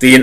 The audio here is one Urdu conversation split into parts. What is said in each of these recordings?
3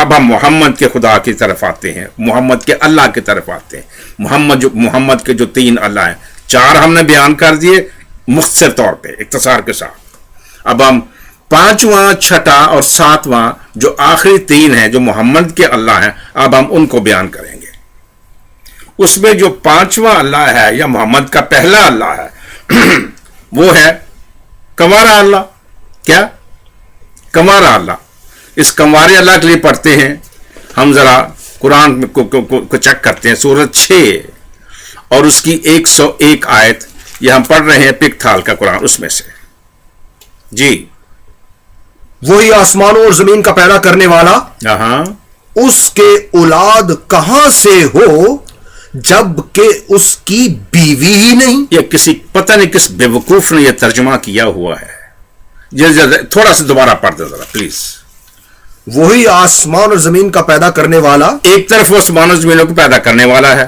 اب ہم محمد کے خدا کی طرف آتے ہیں، محمد کے اللہ کی طرف آتے ہیں۔ محمد کے جو 3 اللہ ہیں، 4 ہم نے بیان کر دیے مختصر طور پہ اختصار کے ساتھ۔ اب ہم 5واں، 6واں اور 7واں جو آخری 3 ہیں جو محمد کے اللہ ہیں، اب ہم ان کو بیان کریں گے۔ اس میں جو 5واں اللہ ہے یا محمد کا پہلا اللہ ہے وہ ہے کنوارا اللہ۔ کیا؟ کنوارا اللہ۔ اس کنوارے اللہ کے لیے پڑھتے ہیں ہم، ذرا قرآن کو چیک کرتے ہیں، سورت 6 اور اس کی 101 آیت، یہ ہم پڑھ رہے ہیں پکتھال کا قرآن، اس میں سے۔ جی، وہی آسمانوں اور زمین کا پیدا کرنے والا، ہاں، اس کے اولاد کہاں سے ہو جب کہ اس کی بیوی ہی نہیں؟ یہ کسی پتہ نہیں کس بیوقوف نے یہ ترجمہ کیا ہوا ہے۔ تھوڑا سا دوبارہ پڑھ دیں ذرا پلیز۔ وہی آسمان اور زمین کا پیدا کرنے والا، ایک طرف وہ آسمان و زمینوں کو پیدا کرنے والا ہے،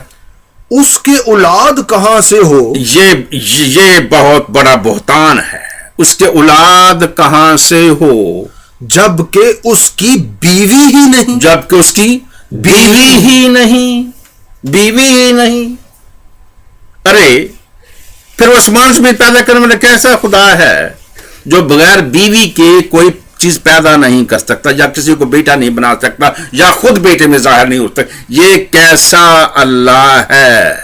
اس کے اولاد کہاں سے ہو؟ یہ بہت بڑا بہتان ہے۔ اس کے اولاد کہاں سے ہو جبکہ اس کی بیوی ہی نہیں؟ جبکہ اس کی بیوی ہی نہیں، بیوی ہی نہیں۔ ارے پھر وہ آسمان زمین پیدا کرنے والا کیسا خدا ہے جو بغیر بیوی کے کوئی چیز پیدا نہیں کر سکتا، یا کسی کو بیٹا نہیں بنا سکتا، یا خود بیٹے میں ظاہر نہیں ہوتا؟ یہ کیسا اللہ ہے؟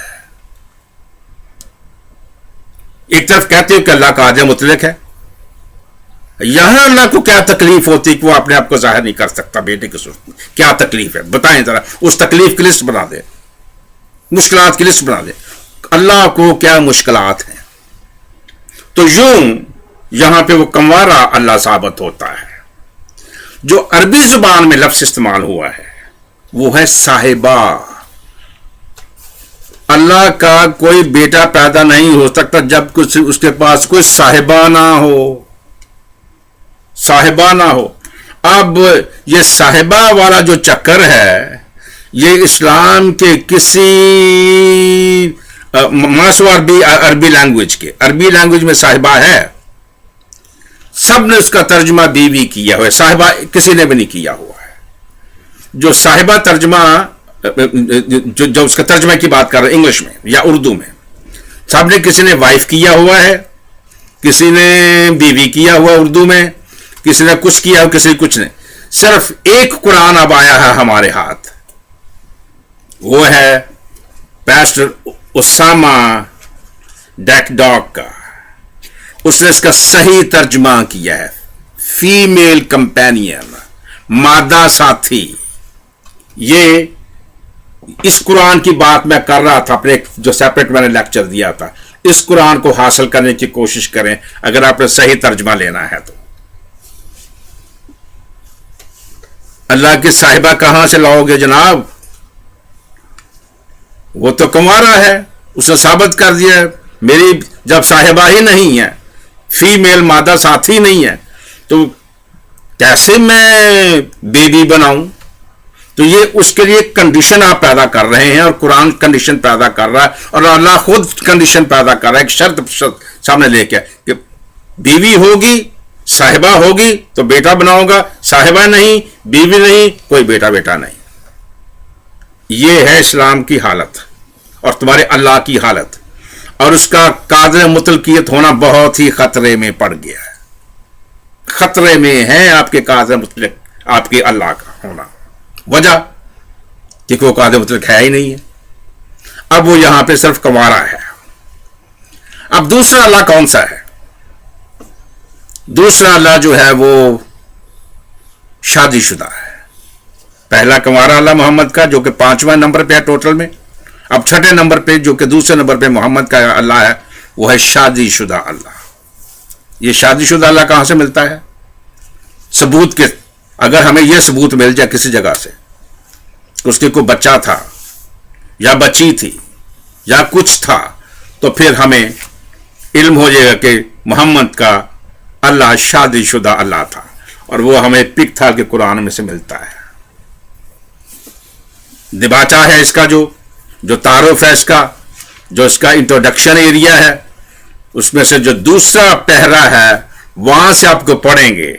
ایک طرف کہتے ہیں کہ اللہ کا عادل مطلق ہے، یہاں اللہ کو کیا تکلیف ہوتی کہ وہ اپنے آپ کو ظاہر نہیں کر سکتا بیٹے کی صورت میں؟ کیا تکلیف ہے بتائیں ذرا، اس تکلیف کی لسٹ بنا دیں، مشکلات کی لسٹ بنا دیں، اللہ کو کیا مشکلات ہیں؟ تو یوں یہاں پہ وہ کنوارا اللہ ثابت ہوتا ہے۔ جو عربی زبان میں لفظ استعمال ہوا ہے وہ ہے صاحبہ۔ اللہ کا کوئی بیٹا پیدا نہیں ہو سکتا جب اس کے پاس کوئی صاحبہ نہ ہو، صاحبہ نہ ہو۔ اب یہ صاحبہ والا جو چکر ہے یہ اسلام کے کسی ماسو عربی لینگویج میں صاحبہ ہے، سب نے اس کا ترجمہ بیوی کیا ہوا ہے، صاحبہ کسی نے بھی نہیں کیا ہوا ہے۔ جو صاحبہ ترجمہ جو اس کا ترجمہ کی بات کر رہے ہیں انگلش میں یا اردو میں، سب نے کسی نے وائف کیا ہوا ہے، کسی نے بیوی کیا ہوا اردو میں، کسی نے کچھ کیا ہوا، کسی نے کچھ نہیں۔ صرف ایک قرآن اب آیا ہے ہمارے ہاتھ، وہ ہے پاسٹر اسامہ ڈیکڈاک کا۔ اس نے اس کا صحیح ترجمہ کیا ہے، فیمیل کمپینین، مادہ ساتھی۔ یہ اس قرآن کی بات میں کر رہا تھا اپنے جو سیپریٹ میں نے لیکچر دیا تھا، اس قرآن کو حاصل کرنے کی کوشش کریں اگر آپ نے صحیح ترجمہ لینا ہے تو۔ اللہ کی صاحبہ کہاں سے لاؤ گے جناب؟ وہ تو کنوارا ہے، اس نے ثابت کر دیا ہے میری جب صاحبہ ہی نہیں ہے، فیمیل مادہ ساتھی نہیں ہے، تو کیسے میں بیبی بناؤں؟ تو یہ اس کے لیے کنڈیشن آپ پیدا کر رہے ہیں، اور قرآن کنڈیشن پیدا کر رہا ہے، اور اللہ خود کنڈیشن پیدا کر رہا ہے، ایک شرط سامنے لے کے کہ بیوی ہوگی، صاحبہ ہوگی تو بیٹا بناؤں گا، صاحبہ نہیں، بیوی نہیں، کوئی بیٹا نہیں۔ یہ ہے اسلام کی حالت اور تمہارے اللہ کی حالت، اور اس کا قادر مطلقیت ہونا بہت ہی خطرے میں پڑ گیا ہے۔ خطرے میں ہے آپ کے قادر مطلق، آپ کے اللہ کا ہونا، وجہ کہ وہ قادر مطلق ہے ہی نہیں ہے۔ اب وہ یہاں پہ صرف کنوارا ہے۔ اب دوسرا اللہ کون سا ہے؟ دوسرا اللہ جو ہے وہ شادی شدہ ہے۔ پہلا کنوارا اللہ محمد کا جو کہ 5واں نمبر پہ ہے ٹوٹل میں، اب 6 نمبر پہ جو کہ دوسرے نمبر پہ محمد کا اللہ ہے وہ ہے شادی شدہ اللہ۔ یہ شادی شدہ اللہ کہاں سے ملتا ہے؟ ثبوت کے، اگر ہمیں یہ ثبوت مل جائے کسی جگہ سے کہ اس کے کوئی بچہ تھا یا بچی تھی یا کچھ تھا، تو پھر ہمیں علم ہو جائے گا کہ محمد کا اللہ شادی شدہ اللہ تھا، اور وہ ہمیں پکتھال کے قرآن میں سے ملتا ہے۔ دباچہ ہے اس کا جو تعارف ہے، اس کا جو اس کا انٹروڈکشن ایریا ہے، اس میں سے جو دوسرا پہرا ہے وہاں سے آپ کو پڑھیں گے،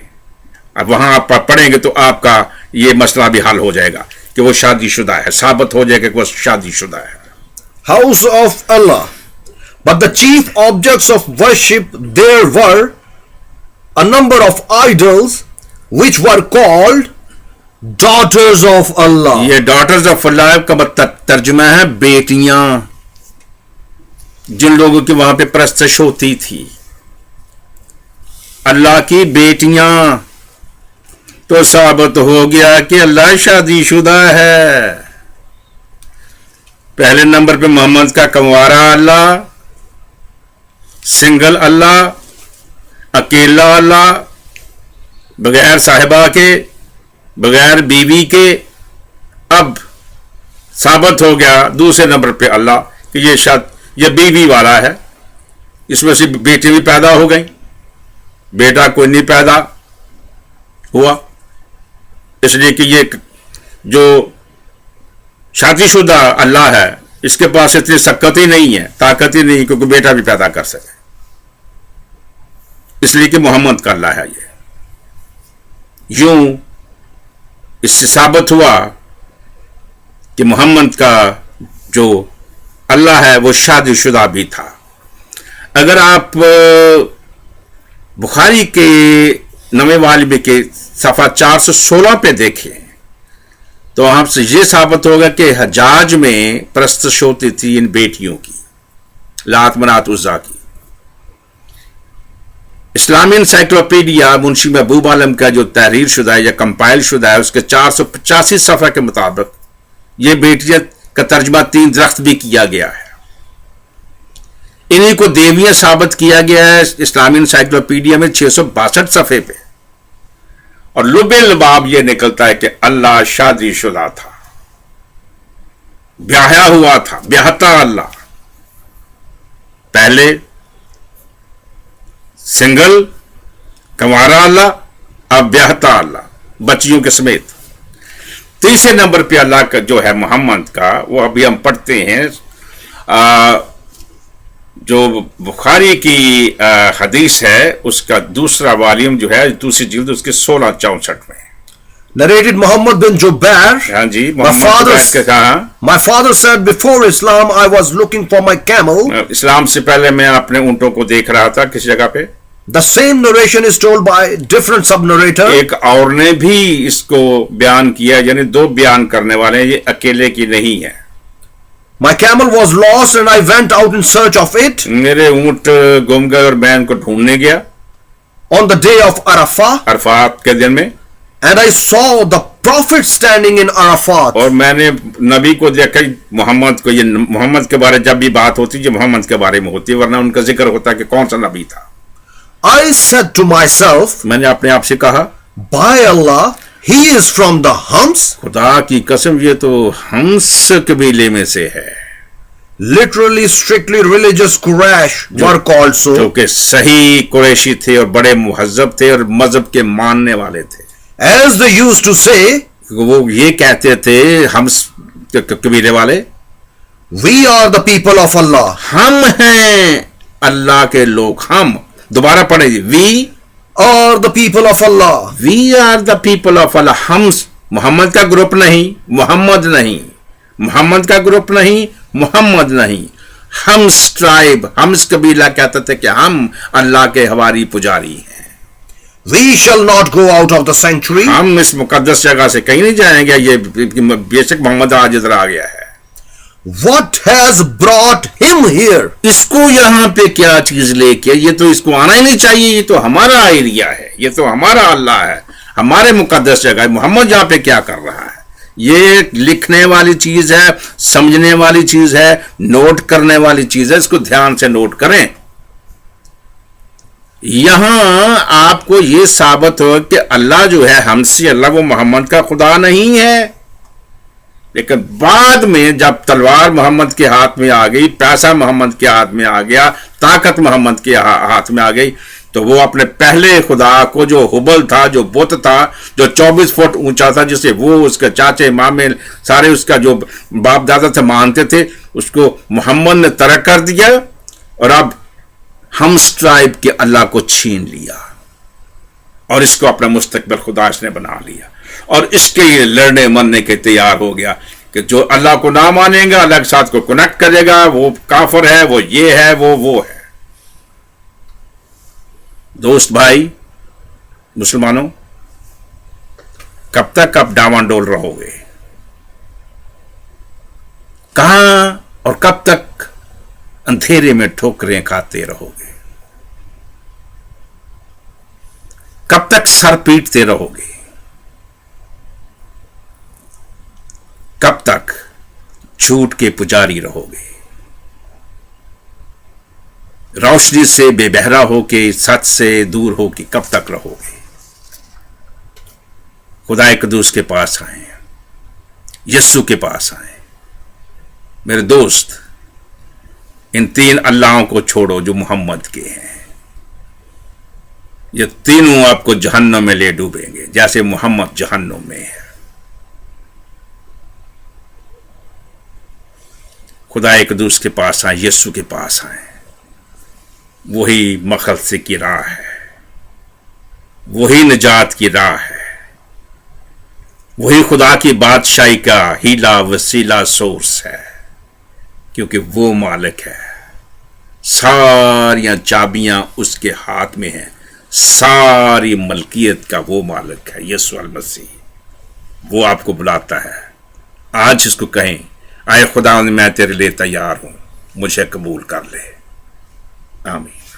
اب وہاں آپ پڑھیں گے تو آپ کا یہ مسئلہ بھی حل ہو جائے گا کہ وہ شادی شدہ ہے, ثابت ہو جائے گا کہ وہ شادی شدہ ہے. House of Allah. But the chief objects of worship there were a number of idols which were called daughters of Allah. یہ ڈاٹرز آف اللہ کا ترجمہ ہے بیٹیاں, جن لوگوں کی وہاں پہ پرستش ہوتی تھی, اللہ کی بیٹیاں. تو ثابت ہو گیا کہ اللہ شادی شدہ ہے. پہلے نمبر پہ محمد کا کنوارا اللہ, سنگل اللہ, اکیلا اللہ, بغیر صاحبہ کے, بغیر بیوی کے. اب ثابت ہو گیا دوسرے نمبر پہ اللہ کہ یہ بیوی والا ہے. اس میں سے بیٹی بھی پیدا ہو گئی, بیٹا کوئی نہیں پیدا ہوا, اس لیے کہ یہ جو شادی شدہ اللہ ہے اس کے پاس اتنی سکت ہی نہیں ہے, طاقت ہی نہیں کیونکہ بیٹا بھی پیدا کر سکے. اس لیے کہ محمد کا اللہ ہے. یہ یوں اس سے ثابت ہوا کہ محمد کا جو اللہ ہے وہ شادی شدہ بھی تھا. اگر آپ بخاری کے نویں والب کے صفحہ 416 پہ دیکھیں تو آپ سے یہ ثابت ہوگا کہ حجاج میں پرستش ہوتی تھی ان بیٹیوں کی, لات منات عزا کی. اسلامی انسائکلوپیڈیا منشی محبوب عالم کا جو تحریر شدہ ہے یا کمپائل شدہ ہے اس کے 485 صفحہ کے مطابق یہ بیٹیاں کا ترجمہ 3 درخت بھی کیا گیا ہے. انہیں کو دیویاں ثابت کیا گیا ہے اسلامی انسائکلوپیڈیا میں 662 صفحے پہ. اور لب لباب یہ نکلتا ہے کہ اللہ شادی شدہ تھا, بیاہا ہوا تھا, بیاہتا اللہ. پہلے سنگل کنوارا اللہ, اب بیاہتا اللہ بچیوں کے سمیت. تیسرے نمبر پہ اللہ کا جو ہے محمد کا, وہ ابھی ہم پڑھتے ہیں جو بخاری کی حدیث ہے اس کا دوسرا والیوم جو ہے دوسری جلد اس کے 1664 میں. Narrated Muhammad bin Jubair. ہاں جی, محمد کا کہا My father said before Islam I was looking for my camel. اسلام سے پہلے میں اپنے اونٹوں کو دیکھ رہا تھا کسی جگہ پہ. The same narration is told by different sub-narrator. ایک اور نے بھی اس کو بیان کیا, یعنی 2 بیان کرنے والے ہیں, یہ اکیلے کی نہیں ہے. My camel was lost and I went out in search of it. میرے اونٹ گم گئے اور میں ان کو ڈھونڈنے گیا On the day of Arafah. Arafat کے دن میں. And I saw the prophet standing in Arafat. اور میں نے نبی کو دیکھا محمد کو. یہ محمد کے بارے جب بھی بات ہوتی یہ محمد کے بارے میں ہوتی, ورنہ ان کا ذکر ہوتا کہ کون سا نبی تھا. I said to myself, میں نے اپنے آپ سے کہا by Allah, he is from the Hams. خدا کی قسم یہ تو ہمس قبیلے میں سے ہے. Literally strictly religious Quraysh were called so. جو کہ صحیح قریشی تھے اور بڑے مہذب تھے اور مذہب کے ماننے والے تھے. As they used to say, وہ یہ کہتے تھے ہمس قبیلے والے, we are the people of Allah. ہم ہیں اللہ کے لوگ. ہم دوبارہ پڑھیں جی, we Are the people of Allah. We are the people of Allah. ہم محمد کا گروپ نہیں, محمد نہیں, محمد کا گروپ نہیں, محمد نہیں. ہمس ٹرائب, ہمس قبیلہ کہتے تھے کہ ہم اللہ کے حواری پجاری ہیں. We shall not go out of the sanctuary. ہم اس مقدس جگہ سے کہیں نہیں جائیں گے. یہ بے شک محمد آج ادھر آ گیا ہے. What has brought him here? اس کو یہاں پہ کیا چیز لے کے, یہ تو اس کو آنا ہی نہیں چاہیے. یہ تو ہمارا ایریا ہے, یہ تو ہمارا اللہ ہے, ہمارے مقدس جگہ ہے. محمد یہاں پہ کیا کر رہا ہے؟ یہ لکھنے والی چیز ہے, سمجھنے والی چیز ہے, نوٹ کرنے والی چیز ہے. اس کو دھیان سے نوٹ کریں. یہاں آپ کو یہ ثابت ہو کہ اللہ جو ہے ہمسی اللہ, وہ محمد کا خدا نہیں ہے. لیکن بعد میں جب تلوار محمد کے ہاتھ میں آ گئی, پیسہ محمد کے ہاتھ میں آ گیا, طاقت محمد کے ہاتھ میں آ گئی, تو وہ اپنے پہلے خدا کو جو حبل تھا, جو بت تھا, جو 24 فٹ اونچا تھا, جسے وہ اس کے چاچے مامے سارے اس کا جو باپ دادا سے مانتے تھے, اس کو محمد نے ترک کر دیا اور اب ہمس ٹرائب کے اللہ کو چھین لیا اور اس کو اپنا مستقبل خدا اس نے بنا لیا. اور اس کے لیے لڑنے مرنے کے تیار ہو گیا کہ جو اللہ کو نہ مانیں گا، اللہ کے ساتھ کو کنیکٹ کرے گا، وہ کافر ہے، وہ یہ ہے، وہ ہے۔ دوست بھائی مسلمانوں، کب تک آپ ڈاواں ڈول رہو گے؟ کہاں اور کب تک اندھیرے میں ٹھوکریں کھاتے رہو گے؟ کب تک سر پیٹتے رہو گے؟ کب تک جھوٹ کے پجاری رہو گے؟ روشنی سے بے بہرا ہو کے، سچ سے دور ہو کے کب تک رہو گے؟ خدا قدوس کے پاس آئیں، یسوع کے پاس آئیں۔ میرے دوست، ان تین اللہوں کو چھوڑو جو محمد کے ہیں۔ یہ تینوں آپ کو جہنم میں لے ڈوبیں گے، جیسے محمد جہنم میں ہے۔ خدا قدوس کے پاس آئیں، یسوع کے پاس آئیں۔ وہی مخلصے کی راہ ہے، وہی نجات کی راہ ہے، وہی خدا کی بادشاہی کا ہیلا وسیلہ سورس ہے، کیونکہ وہ مالک ہے۔ ساریاں چابیاں اس کے ہاتھ میں ہیں، ساری ملکیت کا وہ مالک ہے، یسوع المسیح۔ وہ آپ کو بلاتا ہے۔ آج اس کو کہیں، اے خدا میں تیرے لیے تیار ہوں، مجھے قبول کر لے۔ آمین۔